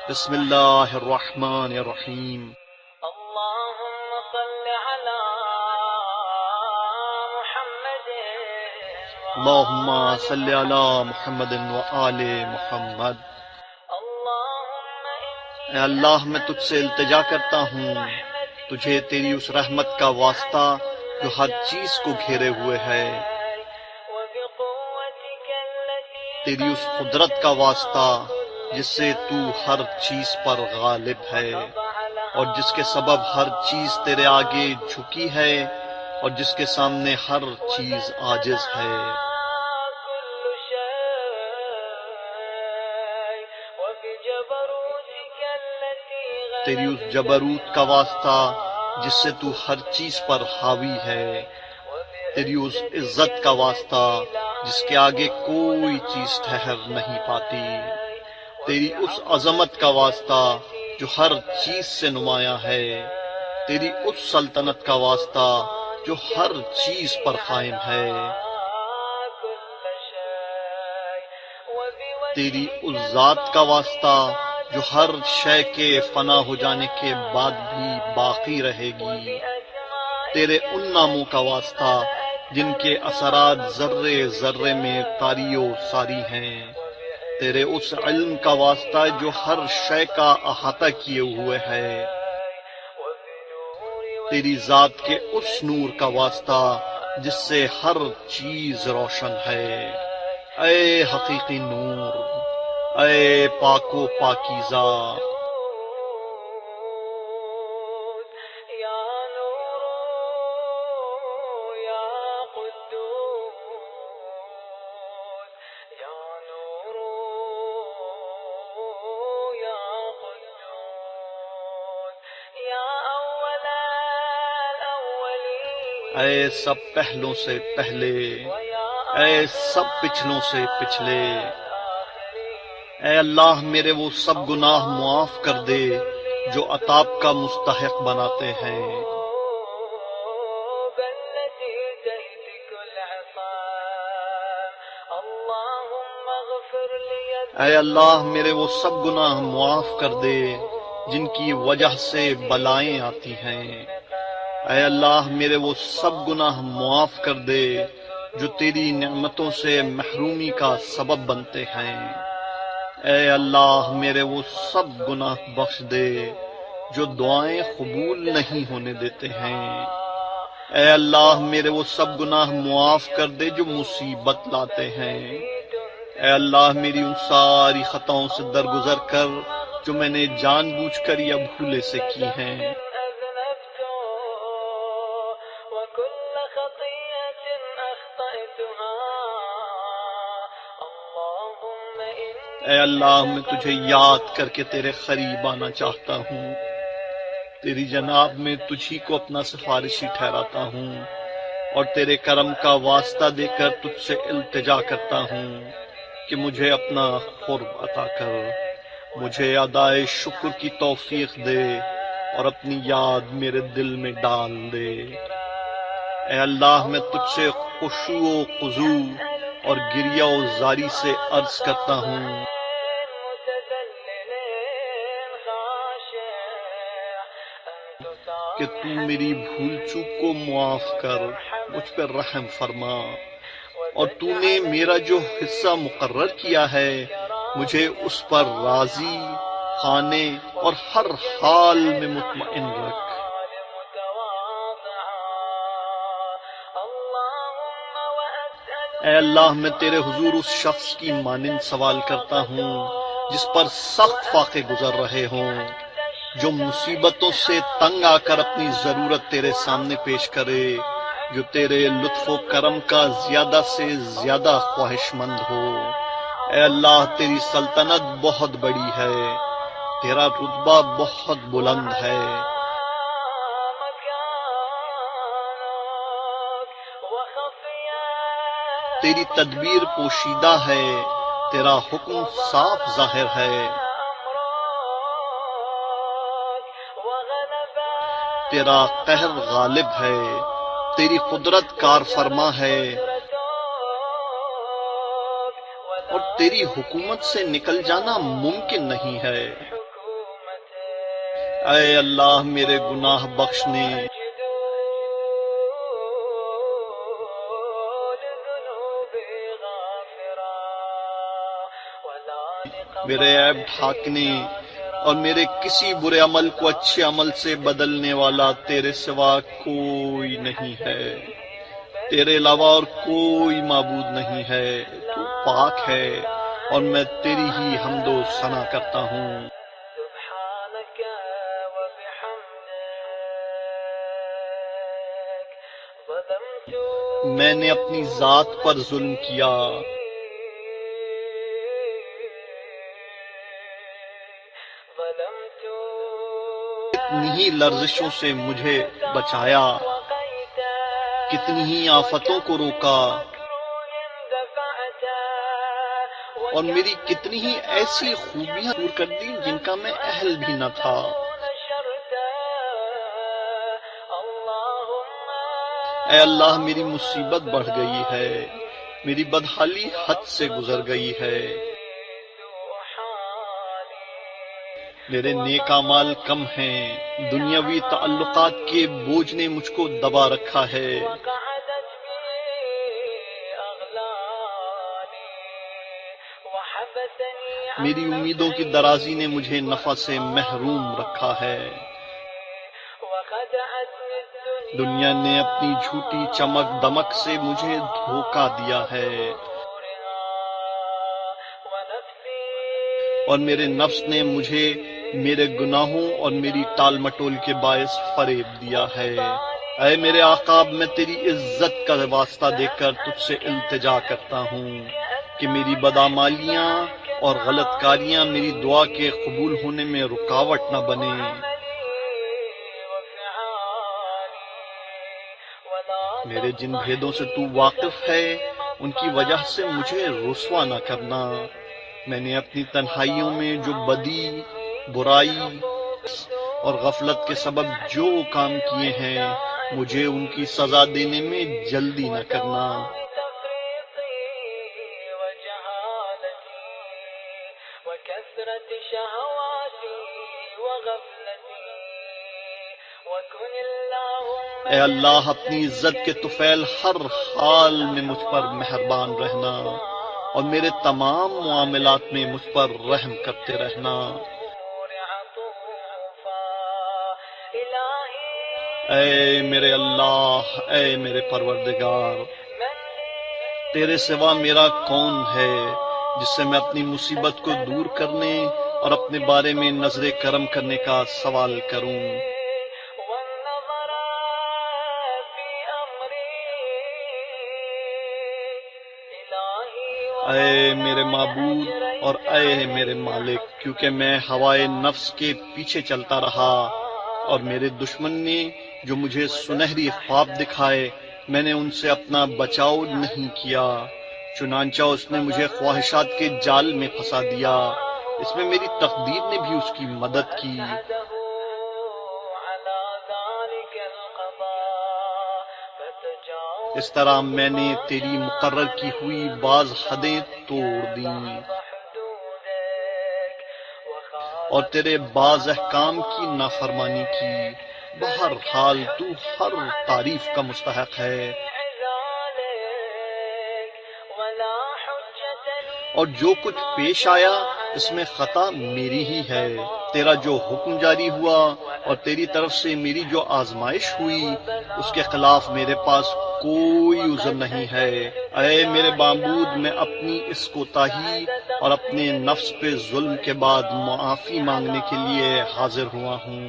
بسم اللہ الرحمن الرحیم اللهم صل على محمد اللہم صلی علی محمد وآل محمد۔ اے اللہ میں تجھ سے التجا کرتا ہوں، تجھے تیری اس رحمت کا واسطہ جو ہر چیز کو گھیرے ہوئے ہے، تیری اس قدرت کا واسطہ جس سے تو ہر چیز پر غالب ہے، اور جس کے سبب ہر چیز تیرے آگے جھکی ہے، اور جس کے سامنے ہر چیز عاجز ہے۔ تیری اس جبروت کا واسطہ جس سے تو ہر چیز پر حاوی ہے، تیری اس عزت کا واسطہ جس کے آگے کوئی چیز ٹھہر نہیں پاتی، تیری اس عظمت کا واسطہ جو ہر چیز سے نمایاں ہے، تیری اس سلطنت کا واسطہ جو ہر چیز پر قائم ہے، تیری اس ذات کا واسطہ جو ہر شے کے فنا ہو جانے کے بعد بھی باقی رہے گی، تیرے ان ناموں کا واسطہ جن کے اثرات ذرے ذرے میں طاری و ساری ہیں، تیرے اس علم کا واسطہ جو ہر شے کا احاطہ کیے ہوئے ہے، تیری ذات کے اس نور کا واسطہ جس سے ہر چیز روشن ہے۔ اے حقیقی نور، اے پاک و پاکیزہ، اے سب پہلوں سے پہلے، اے سب پچھلوں سے پچھلے، اے اللہ میرے وہ سب گناہ معاف کر دے جو عطاب کا مستحق بناتے ہیں۔ اے اللہ میرے وہ سب گناہ معاف کر دے جن کی وجہ سے بلائیں آتی ہیں۔ اے اللہ میرے وہ سب گناہ معاف کر دے جو تیری نعمتوں سے محرومی کا سبب بنتے ہیں۔ اے اللہ میرے وہ سب گناہ بخش دے جو دعائیں قبول نہیں ہونے دیتے ہیں۔ اے اللہ میرے وہ سب گناہ معاف کر دے جو مصیبت لاتے ہیں۔ اے اللہ میری ان ساری خطاؤں سے درگزر کر جو میں نے جان بوجھ کر یا بھولے سے کی ہیں۔ اے اللہ میں تجھے یاد کر کے تیرے قریب آنا چاہتا ہوں، تیری جناب میں تجھی کو اپنا سفارشی ٹھہراتا ہوں، اور تیرے کرم کا واسطہ دے کر تجھ سے التجا کرتا ہوں کہ مجھے اپنا قرب عطا کر، مجھے ادائے شکر کی توفیق دے اور اپنی یاد میرے دل میں ڈال دے۔ اے اللہ میں تجھ سے خشوع و خضوع اور گریہ و زاری سے عرض کرتا ہوں کہ تو میری بھول چوک کو معاف کر، مجھ پر رحم فرما، اور تو نے میرا جو حصہ مقرر کیا ہے مجھے اس پر راضی، قانع اور ہر حال میں مطمئن رکھ۔ اے اللہ میں تیرے حضور اس شخص کی مانند سوال کرتا ہوں جس پر سخت فاقے گزر رہے ہوں، جو مصیبتوں سے تنگ آ کر اپنی ضرورت تیرے سامنے پیش کرے، جو تیرے لطف و کرم کا زیادہ سے زیادہ خواہش مند ہو۔ اے اللہ تیری سلطنت بہت بڑی ہے، تیرا رتبہ بہت بلند ہے، تیری تدبیر پوشیدہ ہے، تیرا حکم صاف ظاہر ہے، تیرا قہر غالب ہے، تیری قدرت کار فرما ہے، اور تیری حکومت سے نکل جانا ممکن نہیں ہے۔ اے اللہ میرے گناہ بخشنے، میرے عیب ڈھانکنے اور میرے کسی برے عمل کو اچھے عمل سے بدلنے والا تیرے سوا کوئی نہیں ہے، تیرے علاوہ اور کوئی معبود نہیں ہے، تو پاک ہے اور میں تیری ہی حمد و ثنا کرتا ہوں۔ میں نے اپنی ذات پر ظلم کیا، کتنی ہی لرزشوں سے مجھے بچایا، کتنی ہی آفتوں کو روکا، اور میری کتنی ہی ایسی خوبیاں دور کر دی جن کا میں اہل بھی نہ تھا۔ اے اللہ میری مصیبت بڑھ گئی ہے، میری بدحالی حد سے گزر گئی ہے، میرے نیک اعمال کم ہیں، دنیاوی تعلقات کے بوجھ نے مجھ کو دبا رکھا ہے، میری امیدوں کی درازی نے مجھے نفع سے محروم رکھا ہے، دنیا نے اپنی جھوٹی چمک دمک سے مجھے دھوکہ دیا ہے، اور میرے نفس نے مجھے میرے گناہوں اور میری ٹال مٹول کے باعث فریب دیا ہے۔ اے میرے آقا، میں تیری عزت کا واسطہ دے کر تجھ سے التجا کرتا ہوں کہ میری بدعمالیاں اور غلط کاریاں میری دعا کے قبول ہونے میں رکاوٹ نہ بنے۔ میرے جن بھیدوں سے تو واقف ہے ان کی وجہ سے مجھے رسوا نہ کرنا۔ میں نے اپنی تنہائیوں میں جو بدی، برائی اور غفلت کے سبب جو کام کیے ہیں، مجھے ان کی سزا دینے میں جلدی نہ کرنا۔ اے اللہ اپنی عزت کے طفیل ہر حال میں مجھ پر مہربان رہنا اور میرے تمام معاملات میں مجھ پر رحم کرتے رہنا۔ اے میرے اللہ، اے میرے پروردگار، تیرے سوا میرا کون ہے جس سے میں اپنی مصیبت کو دور کرنے اور اپنے بارے میں نظر کرم کرنے کا سوال کروں۔ اے میرے معبود اور اے میرے مالک، کیونکہ میں ہوائے نفس کے پیچھے چلتا رہا اور میرے دشمن نے جو مجھے سنہری خواب دکھائے، میں نے ان سے اپنا بچاؤ نہیں کیا، چنانچہ اس نے مجھے خواہشات کے جال میں پھنسا دیا، اس میں میری تقدیر نے بھی اس کی مدد کی۔ اس طرح میں نے تیری مقرر کی ہوئی بعض حدیں توڑ دیں اور تیرے بعض احکام کی نافرمانی کی۔ بہرحال تو ہر تعریف کا مستحق ہے، اور جو کچھ پیش آیا اس میں خطا میری ہی ہے۔ تیرا جو حکم جاری ہوا اور تیری طرف سے میری جو آزمائش ہوئی، اس کے خلاف میرے پاس کوئی عذر نہیں ہے۔ اے میرے معبود، میں اپنی اس کوتاہی اور اپنے نفس پہ ظلم کے بعد معافی مانگنے کے لیے حاضر ہوا ہوں،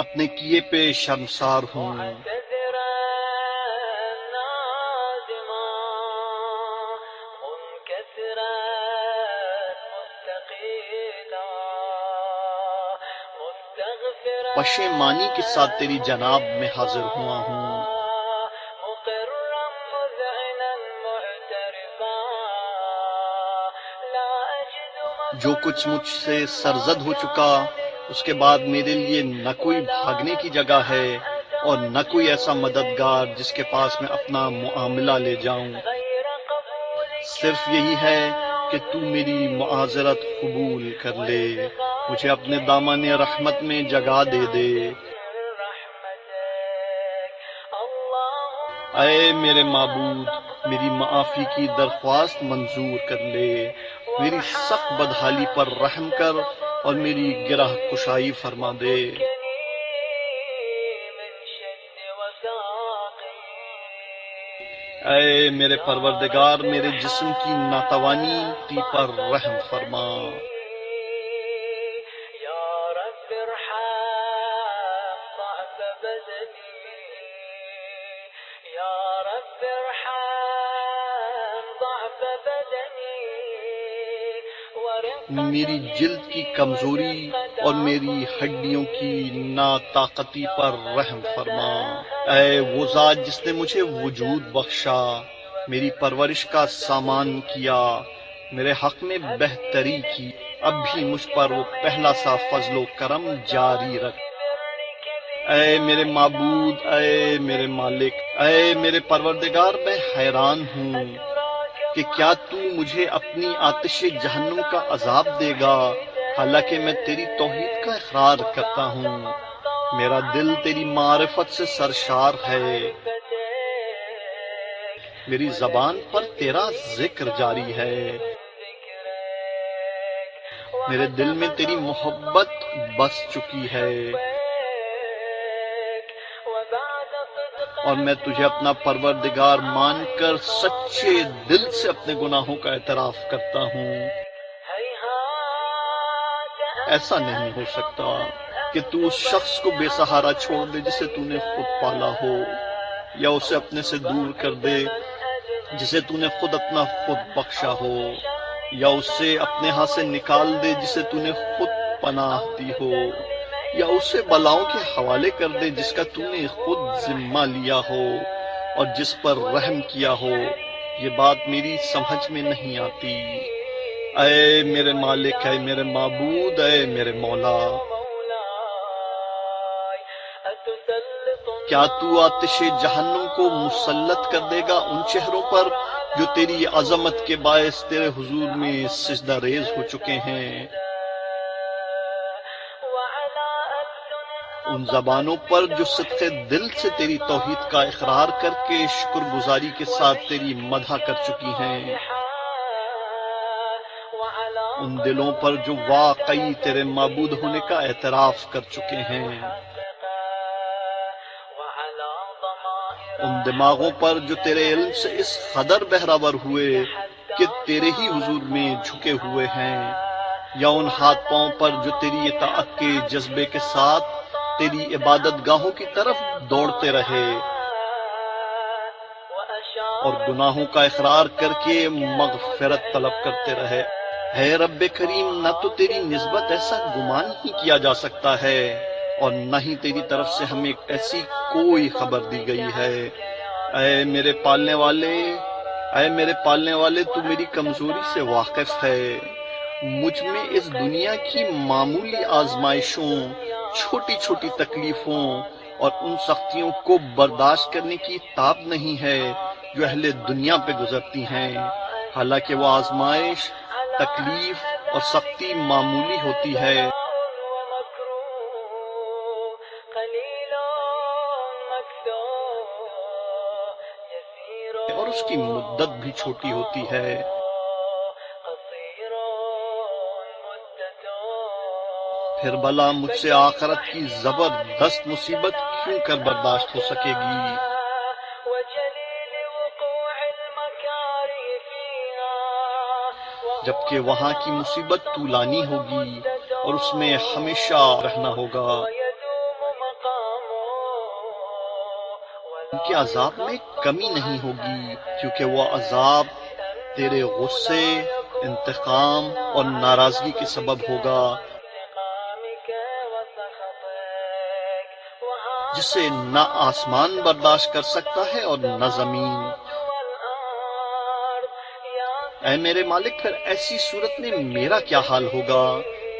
اپنے کیے پہ شرمسار ہوں۔ پشیمانی کے ساتھ تیری جناب میں حاضر ہوا ہوں۔ جو کچھ مجھ سے سرزد ہو چکا، اس کے بعد میرے لیے نہ کوئی بھاگنے کی جگہ ہے اور نہ کوئی ایسا مددگار جس کے پاس میں اپنا معاملہ لے جاؤں۔ صرف یہی ہے کہ تو میری معذرت قبول کر لے، مجھے اپنے دامن رحمت میں جگہ دے دے۔ اے میرے معبود، میری معافی کی درخواست منظور کر لے، میری سخت بدحالی پر رحم کر اور میری گرہ کشائی فرما دے۔ اے میرے پروردگار، میرے جسم کی ناتوانی پر رحم فرما۔ میری جلد کی کمزوری اور میری ہڈیوں کی ناطاقتی پر رحم فرما۔ اے وہ ذات جس نے مجھے وجود بخشا، میری پرورش کا سامان کیا، میرے حق میں بہتری کی، اب بھی مجھ پر وہ پہلا سا فضل و کرم جاری رکھ۔ اے میرے معبود، اے میرے مالک، اے میرے پروردگار، میں حیران ہوں کہ کیا تو مجھے اپنی آتش جہنم کا عذاب دے گا، حالانکہ میں تیری توحید کا اقرار کرتا ہوں، میرا دل تیری معرفت سے سرشار ہے، میری زبان پر تیرا ذکر جاری ہے، میرے دل میں تیری محبت بس چکی ہے، اور میں تجھے اپنا پروردگار مان کر سچے دل سے اپنے گناہوں کا اعتراف کرتا ہوں۔ ایسا نہیں ہو سکتا کہ تو اس شخص کو بے سہارا چھوڑ دے جسے تو نے خود پالا ہو، یا اسے اپنے سے دور کر دے جسے تو نے خود اپنا خود بخشا ہو، یا اسے اپنے ہاں سے نکال دے جسے تو نے خود پناہ دی ہو، یا اسے بلاؤں کے حوالے کر دے جس کا تو نے خود ذمہ لیا ہو اور جس پر رحم کیا ہو۔ یہ بات میری سمجھ میں نہیں آتی۔ اے میرے مالک، اے میرے معبود، اے میرے مولا، کیا تو آتش جہنم کو مسلط کر دے گا ان چہروں پر جو تیری عظمت کے باعث تیرے حضور میں سجدہ ریز ہو چکے ہیں، ان زبانوں پر جو صدق دل سے تیری توحید کا اقرار کر کے شکر گزاری کے ساتھ تیری مدح کر چکی ہیں، ان دلوں پر جو واقعی تیرے معبود ہونے کا اعتراف کر چکے ہیں، ان دماغوں پر جو تیرے علم سے اس قدر بہراور ہوئے کہ تیرے ہی حضور میں جھکے ہوئے ہیں، یا ان ہاتھ پاؤں پر جو تیری اطاعت کے جذبے کے ساتھ تیری عبادت گاہوں کی طرف دوڑتے رہے اور گناہوں کا اقرار کر کے مغفرت طلب کرتے رہے۔ اے رب کریم، نہ تو تیری نسبت ایسا گمان ہی کیا جا سکتا ہے اور نہ ہی تیری طرف سے ہمیں ایسی کوئی خبر دی گئی ہے۔ اے میرے پالنے والے، تو میری کمزوری سے واقف ہے، مجھ میں اس دنیا کی معمولی آزمائشوں، چھوٹی چھوٹی تکلیفوں اور ان سختیوں کو برداشت کرنے کی تاب نہیں ہے جو اہل دنیا پہ گزرتی ہیں، حالانکہ وہ آزمائش، تکلیف اور سختی معمولی ہوتی ہے اور اس کی مدت بھی چھوٹی ہوتی ہے۔ پھر بھلا مجھ سے آخرت کی زبردست مصیبت کیوں کر برداشت ہو سکے گی؟ جبکہ وہاں کی مصیبت طولانی ہوگی اور اس میں ہمیشہ رہنا ہوگا۔ ان کے عذاب میں کمی نہیں ہوگی، کیونکہ وہ عذاب تیرے غصے، انتقام اور ناراضگی کے سبب ہوگا، جسے نہ آسمان برداشت کر سکتا ہے اور نہ زمین۔ اے میرے مالک، پھر ایسی صورت میں میرا کیا حال ہوگا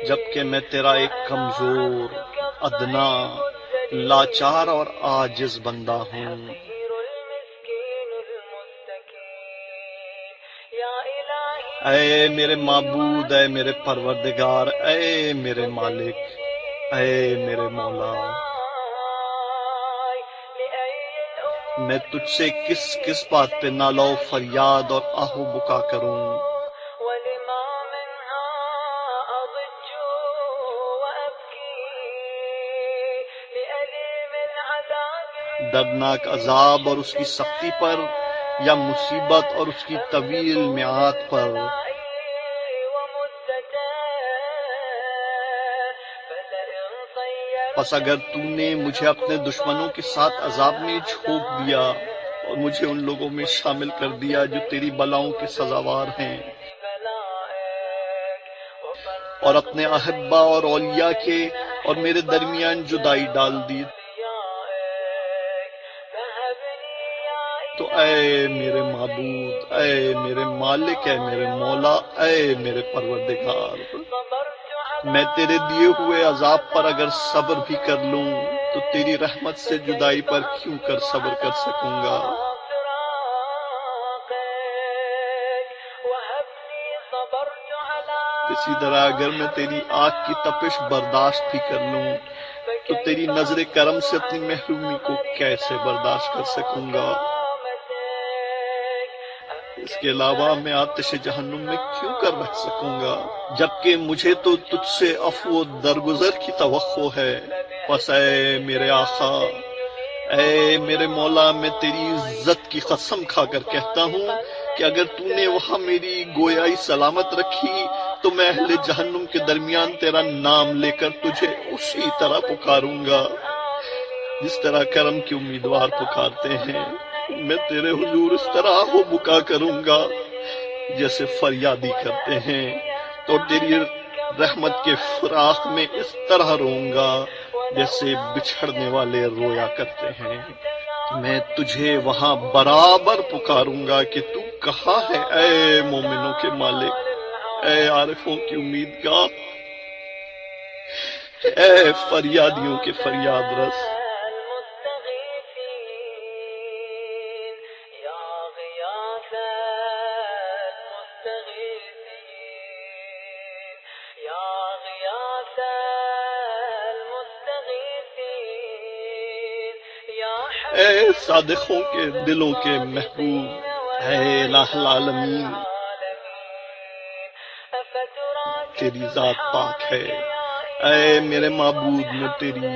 جبکہ میں تیرا ایک کمزور، ادنا، لاچار اور عاجز بندہ ہوں۔ اے میرے معبود، اے میرے پروردگار، اے میرے مالک، اے میرے مولا، میں تجھ سے کس کس بات پہ نالہ و فریاد اور آہ و بکا کروں؟ ولما منها أضج وأبكي لأليم العذاب دردناک عذاب اور اس کی سختی پر، یا مصیبت اور اس کی طویل میعاد پر؟ پس اگر تو نے مجھے اپنے دشمنوں کے ساتھ عذاب میں جھونک دیا اور مجھے ان لوگوں میں شامل کر دیا جو تیری بلاؤں کے سزاوار ہیں، اور اپنے احبا اور اولیاء کے اور میرے درمیان جدائی ڈال دی، تو اے میرے معبود، اے میرے مالک، اے میرے مولا، اے میرے پروردگار، میں تیرے دیے ہوئے عذاب پر اگر صبر بھی کر لوں تو تیری رحمت سے جدائی پر کیوں کر صبر کر سکوں گا؟ اسی طرح اگر میں تیری آگ کی تپش برداشت بھی کر لوں تو تیری نظر کرم سے اپنی محرومی کو کیسے برداشت کر سکوں گا؟ اس کے علاوہ میں آتش جہنم میں کیوں کر رہ سکوں گا، جبکہ مجھے تو تجھ سے عفو و درگزر کی توقع ہے۔ پس اے میرے آقا، اے میرے مولا، میں تیری عزت کی قسم کھا کر کہتا ہوں کہ اگر تو نے وہاں میری گویائی سلامت رکھی تو میں اہل جہنم کے درمیان تیرا نام لے کر تجھے اسی طرح پکاروں گا جس طرح کرم کے امیدوار پکارتے ہیں۔ میں تیرے حضور اس طرح ہو بکا کروں گا جیسے فریادی کرتے ہیں، تو تیری رحمت کے فراق میں اس طرح روں گا جیسے بچھڑنے والے رویا کرتے ہیں۔ میں تجھے وہاں برابر پکاروں گا کہ تو کہاں ہے، اے مومنوں کے مالک، اے عارفوں کی امیدگاہ، اے فریادیوں کے فریاد رس۔ اے صادقوں کے دلوں کے محبوب، اے الہ العالمین، تیری ذات پاک ہے۔ اے میرے معبود، میں تیری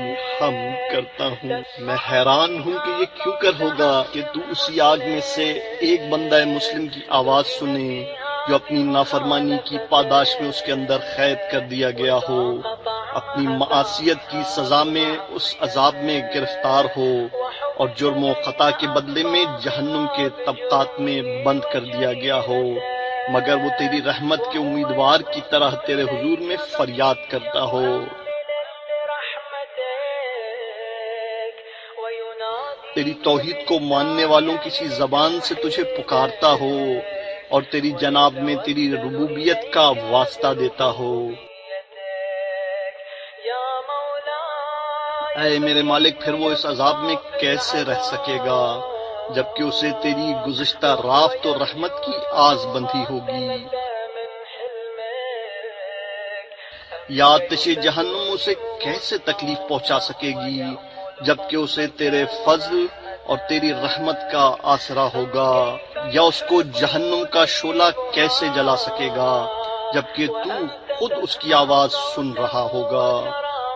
حمد کرتا ہوں۔ میں حیران ہوں کہ یہ کیوں کر ہوگا کہ تو اسی آگ میں سے ایک بندہ مسلم کی آواز سنے جو اپنی نافرمانی کی پاداش میں اس کے اندر قید کر دیا گیا ہو، اپنی معاصیت کی سزا میں اس عذاب میں گرفتار ہو، اور جرم و خطا کے بدلے میں جہنم کے طبقات میں بند کر دیا گیا ہو، مگر وہ تیری رحمت کے امیدوار کی طرح تیرے حضور میں فریاد کرتا ہو۔ تیری توحید کو ماننے والوں کسی زبان سے تجھے پکارتا ہو اور تیری جناب میں تیری ربوبیت کا واسطہ دیتا ہو۔ اے میرے مالک، پھر وہ اس عذاب میں کیسے رہ سکے گا جبکہ اسے تیری گزشتہ رافت و رحمت کی آس بندھی ہوگی؟ یا آتش جہنم اسے کیسے تکلیف پہنچا سکے گی جبکہ اسے تیرے فضل اور تیری رحمت کا آسرا ہوگا؟ یا اس کو جہنم کا شعلہ کیسے جلا سکے گا جبکہ تو خود اس کی آواز سن رہا ہوگا،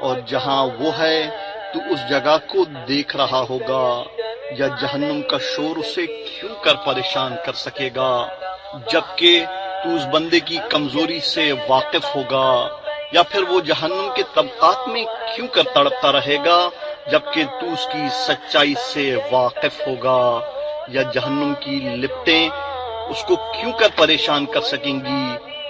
اور جہاں وہ ہے تو اس جگہ کو دیکھ رہا ہوگا؟ یا جہنم کا شور اسے کیوں کر پریشان کر سکے گا جبکہ تو اس بندے کی کمزوری سے واقف ہوگا؟ یا پھر وہ جہنم کے طبقات میں کیوں کر تڑپتا رہے گا جبکہ تو اس کی سچائی سے واقف ہوگا؟ یا جہنم کی لپٹیں اس کو کیوں کر پریشان کر سکیں گی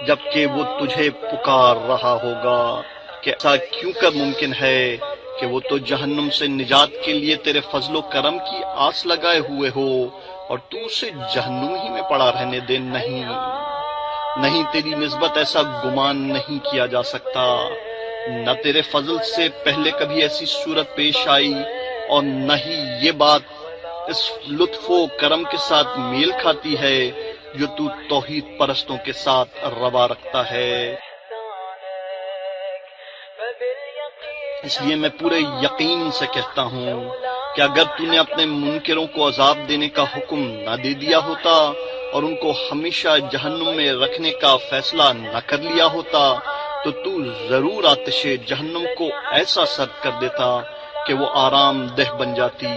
جبکہ وہ تجھے پکار رہا ہوگا؟ کہ ایسا کیوں کر ممکن ہے کہ وہ تو جہنم سے نجات کے لیے تیرے فضل و کرم کی آس لگائے ہوئے ہو اور تو اسے جہنم ہی میں پڑا رہنے دے؟ نہیں، تیری نسبت ایسا گمان نہیں کیا جا سکتا۔ نہ تیرے فضل سے پہلے کبھی ایسی صورت پیش آئی اور نہ ہی یہ بات اس لطف و کرم کے ساتھ میل کھاتی ہے جو تو توحید پرستوں کے ساتھ روا رکھتا ہے۔ اس لیے میں پورے یقین سے کہتا ہوں کہ اگر تو نے اپنے منکروں کو عذاب دینے کا حکم نہ دے دیا ہوتا اور ان کو ہمیشہ جہنم میں رکھنے کا فیصلہ نہ کر لیا ہوتا تو ضرور آتش جہنم کو ایسا سرد کر دیتا کہ وہ آرام دہ بن جاتی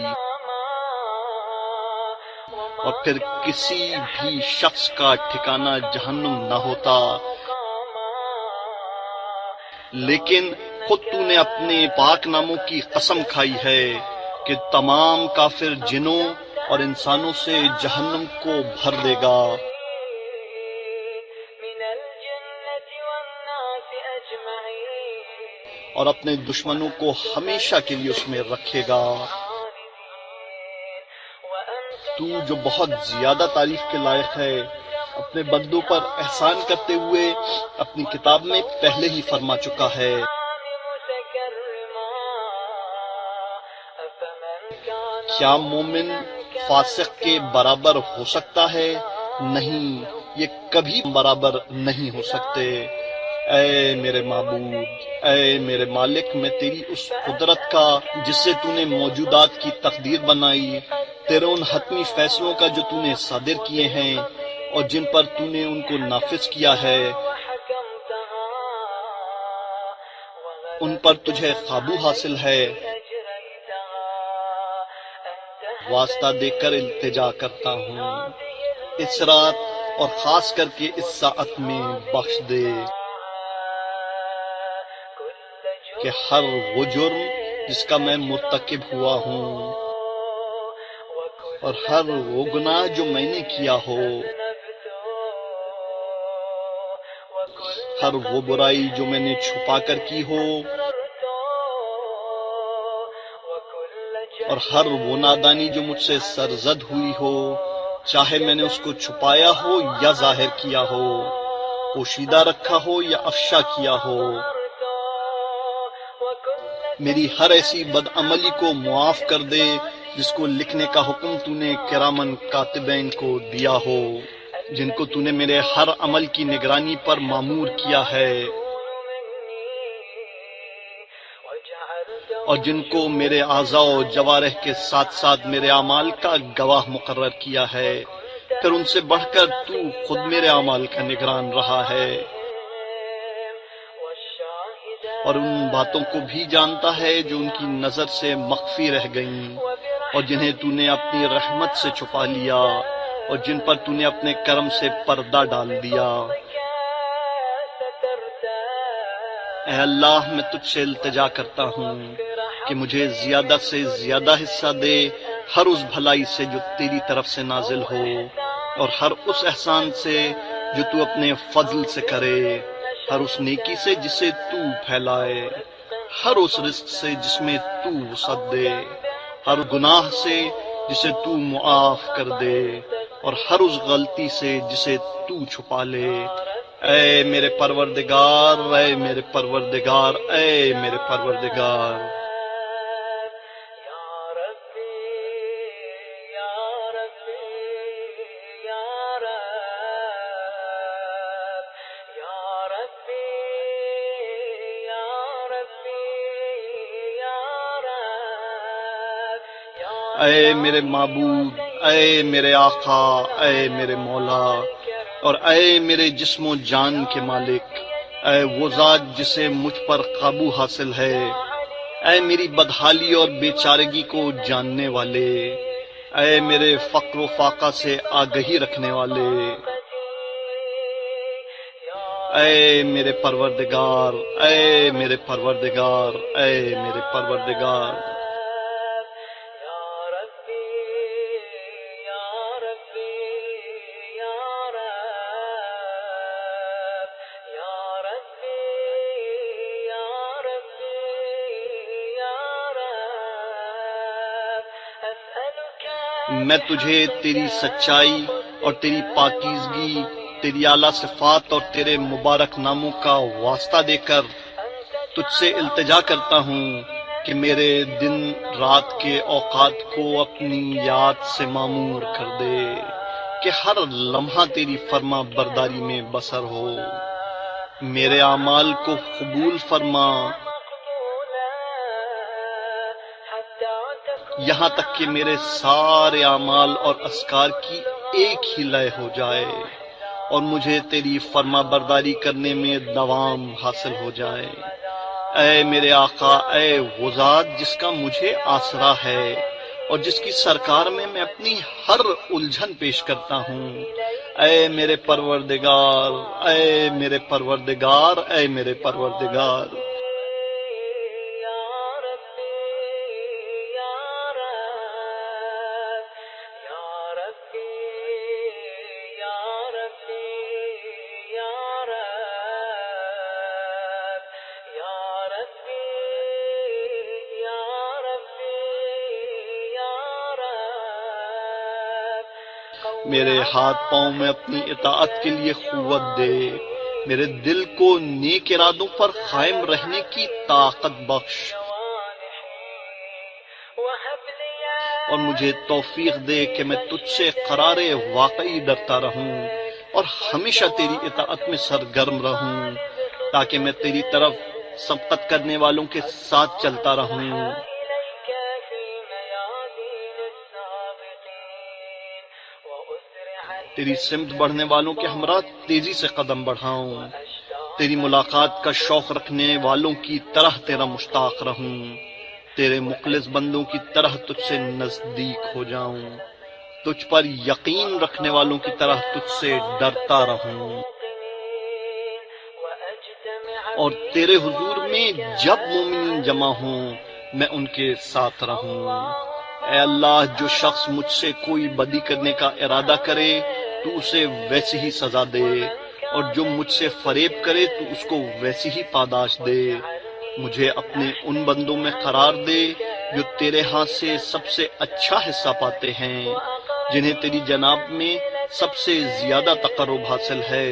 اور پھر کسی بھی شخص کا ٹھکانہ جہنم نہ ہوتا۔ لیکن خود تو نے اپنے پاک ناموں کی قسم کھائی ہے کہ تمام کافر جنوں اور انسانوں سے جہنم کو بھر دے گا اور اپنے دشمنوں کو ہمیشہ کے لیے اس میں رکھے گا۔ تو جو بہت زیادہ تعریف کے لائق ہے، اپنے بندوں پر احسان کرتے ہوئے اپنی کتاب میں پہلے ہی فرما چکا ہے۔ کیا مومن فاسق کے برابر ہو سکتا ہے؟ نہیں، یہ کبھی برابر نہیں ہو سکتے۔ اے میرے معبود، اے میرے مالک، میں تیری اس قدرت کا جس سے تو نے موجودات کی تقدیر بنائی، تیرے ان حتمی فیصلوں کا جو تو نے صادر کیے ہیں اور جن پر تو نے ان کو نافذ کیا ہے، ان پر تجھے قابو حاصل ہے، واسطہ دے کر التجا کرتا ہوں، اس رات اور خاص کر کے اس ساعت میں بخش دے کہ ہر وہ جرم جس کا میں مرتکب ہوا ہوں اور ہر وہ گناہ جو میں نے کیا ہو، ہر وہ برائی جو میں نے چھپا کر کی ہو اور ہر وہ نادانی جو مجھ سے سرزد ہوئی ہو، چاہے میں نے اس کو چھپایا ہو یا ظاہر کیا ہو، پوشیدہ رکھا ہو یا افشا کیا ہو، میری ہر ایسی بدعملی کو معاف کر دے جس کو لکھنے کا حکم تو نے کرامن کاتبین کو دیا ہو، جن کو تو نے میرے ہر عمل کی نگرانی پر مامور کیا ہے اور جن کو میرے اعضاء و جوارح کے ساتھ ساتھ میرے اعمال کا گواہ مقرر کیا ہے، پھر ان سے بڑھ کر تو خود میرے اعمال کا نگران رہا ہے اور ان باتوں کو بھی جانتا ہے جو ان کی نظر سے مخفی رہ گئیں اور جنہیں تو نے اپنی رحمت سے چھپا لیا اور جن پر تو نے اپنے کرم سے پردہ ڈال دیا۔ اے اللہ، میں تجھ سے التجا کرتا ہوں کہ مجھے زیادہ سے زیادہ حصہ دے ہر اس بھلائی سے جو تیری طرف سے نازل ہو اور ہر اس احسان سے جو تو اپنے فضل سے کرے، ہر اس نیکی سے جسے تو پھیلائے، ہر اس رزق سے جس میں تو وسعت دے، ہر گناہ سے جسے تو معاف کر دے اور ہر اس غلطی سے جسے تو چھپا لے۔ اے میرے پروردگار، اے میرے پروردگار، اے میرے پروردگار۔ اے میرے معبود، اے میرے آقا، اے میرے مولا اور اے میرے جسم و جان کے مالک، اے وہ ذات جسے مجھ پر قابو حاصل ہے، اے میری بدحالی اور بیچارگی کو جاننے والے، اے میرے فقر و فاقہ سے آگہی رکھنے والے، اے میرے پروردگار، اے میرے پروردگار، اے میرے پروردگار۔ میں تجھے تیری سچائی اور تیری پاکیزگی، تیری اعلیٰ صفات اور تیرے مبارک ناموں کا واسطہ دے کر تجھ سے التجا کرتا ہوں کہ میرے دن رات کے اوقات کو اپنی یاد سے معمور کر دے، کہ ہر لمحہ تیری فرما برداری میں بسر ہو۔ میرے اعمال کو قبول فرما، یہاں تک کہ میرے سارے اعمال اور اذکار کی ایک ہی لے ہو جائے، اور مجھے تیری فرما برداری کرنے میں دوام حاصل ہو جائے۔ اے میرے آقا، اے وہ ذات جس کا مجھے آسرا ہے اور جس کی سرکار میں اپنی ہر الجھن پیش کرتا ہوں۔ اے میرے پروردگار، اے میرے پروردگار، اے میرے پروردگار۔ میرے ہاتھ پاؤں میں اپنی اطاعت کے لیے قوت دے، میرے دل کو نیک ارادوں پر قائم رہنے کی طاقت بخش، اور مجھے توفیق دے کہ میں تجھ سے قرار واقعی ڈرتا رہوں اور ہمیشہ تیری اطاعت میں سرگرم رہوں، تاکہ میں تیری طرف سبقت کرنے والوں کے ساتھ چلتا رہوں، تیری سمت بڑھنے والوں کے ہمراہ تیزی سے قدم بڑھاؤں، تیری ملاقات کا شوق رکھنے والوں کی طرح تیرا مشتاق رہوں، تیرے مخلص بندوں کی طرح تجھ سے نزدیک ہو جاؤں، تجھ پر یقین رکھنے والوں کی طرح تجھ سے ڈرتا رہوں، اور تیرے حضور میں جب مومنین جمع ہوں میں ان کے ساتھ رہوں۔ اے اللہ، جو شخص مجھ سے کوئی بدی کرنے کا ارادہ کرے تو اسے ویسی ہی سزا دے، اور جو مجھ سے فریب کرے تو اس کو ویسی ہی پاداش دے۔ مجھے اپنے ان بندوں میں قرار دے جو تیرے ہاں سے سب سے اچھا حصہ پاتے ہیں، جنہیں تیری جناب میں سب سے زیادہ تقرب حاصل ہے،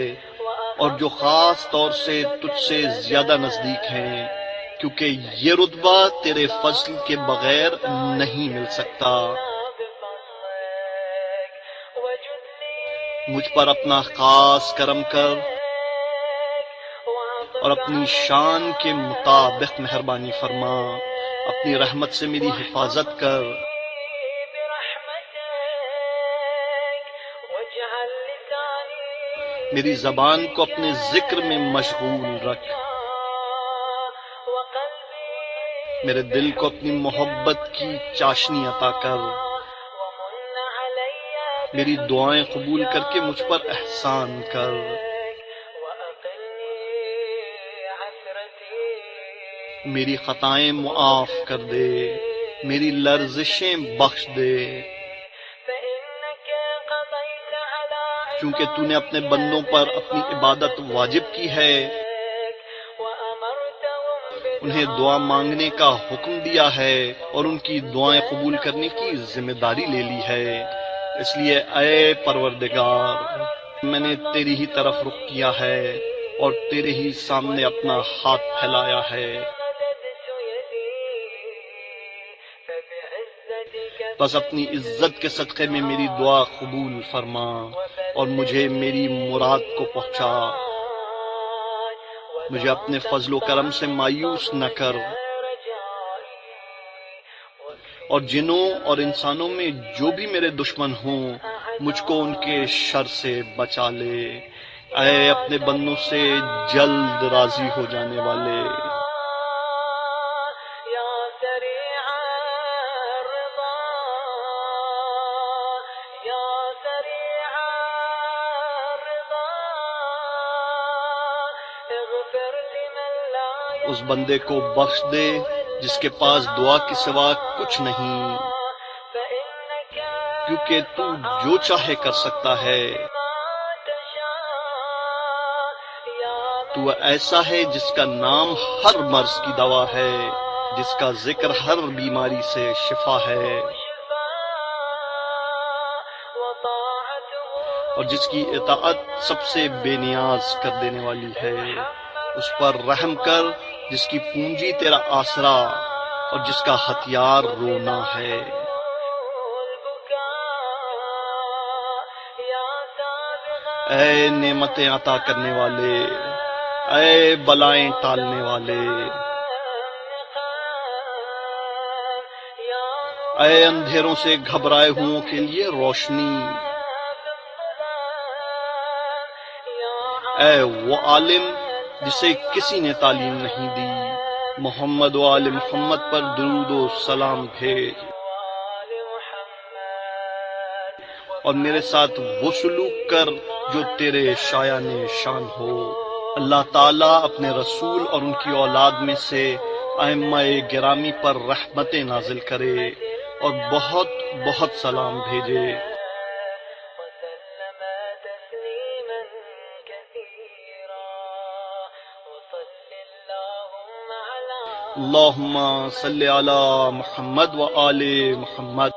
اور جو خاص طور سے تجھ سے زیادہ نزدیک ہیں، کیونکہ یہ رتبہ تیرے فضل کے بغیر نہیں مل سکتا۔ مجھ پر اپنا خاص کرم کر اور اپنی شان کے مطابق مہربانی فرما، اپنی رحمت سے میری حفاظت کر، میری زبان کو اپنے ذکر میں مشغول رکھ، میرے دل کو اپنی محبت کی چاشنی عطا کر، میری دعائیں قبول کر کے مجھ پر احسان کر، میری خطائیں معاف کر دے، میری لرزشیں بخش دے، چونکہ تو نے اپنے بندوں پر اپنی عبادت واجب کی ہے، انہیں دعا مانگنے کا حکم دیا ہے اور ان کی دعائیں قبول کرنے کی ذمہ داری لے لی ہے۔ اس لیے اے پروردگار، میں نے تیری ہی طرف رخ کیا ہے اور تیرے ہی سامنے اپنا ہاتھ پھیلایا ہے، بس اپنی عزت کے صدقے میں میری دعا قبول فرما اور مجھے میری مراد کو پہنچا، مجھے اپنے فضل و کرم سے مایوس نہ کر، اور جنوں اور انسانوں میں جو بھی میرے دشمن ہوں مجھ کو ان کے شر سے بچا لے، اے اپنے بندوں سے جلد راضی ہو جانے والے۔ اس بندے کو بخش دے جس کے پاس دعا کے سوا کچھ نہیں، کیونکہ تو جو چاہے کر سکتا ہے، تو ایسا ہے جس کا نام ہر مرض کی دوا ہے، جس کا ذکر ہر بیماری سے شفا ہے، اور جس کی اطاعت سب سے بے نیاز کر دینے والی ہے۔ اس پر رحم کر جس کی پونجی تیرا آسرا اور جس کا ہتھیار رونا ہے۔ يا سابغا اے نعمتیں عطا کرنے والے، اے بلائیں ٹالنے والے، اے اندھیروں سے گھبرائے ہوں کے لیے روشنی، اے وہ عالم جسے کسی نے تعلیم نہیں دی، محمد و آل محمد پر درود و سلام بھیج، اور میرے ساتھ وہ سلوک کر جو تیرے شایان شان ہو۔ اللہ تعالیٰ اپنے رسول اور ان کی اولاد میں سے ائمہ گرامی پر رحمتیں نازل کرے اور بہت بہت سلام بھیجے۔ وسلم تسليما كثيرا وصل اللهم على اللہم صلی علی محمد و آل محمد۔